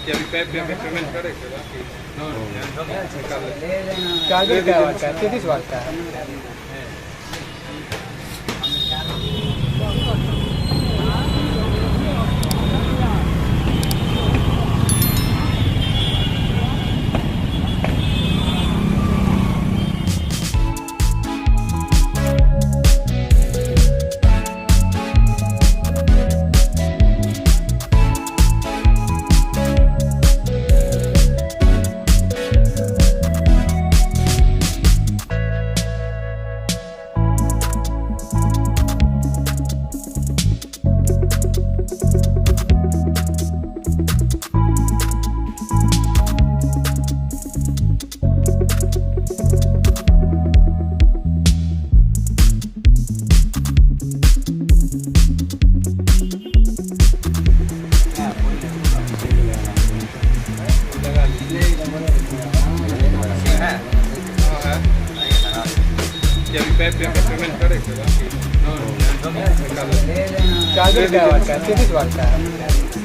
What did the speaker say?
कि अभी पैप पे पेमेंट करे थे बाकी निकाल ले। चार्जर क्या वाट का है? 33 वाट का है। कि अभी पैप पे पेमेंट करे थे बाकी निकाल ले। चार्जर क्या वाट का है? 33 वाट का है।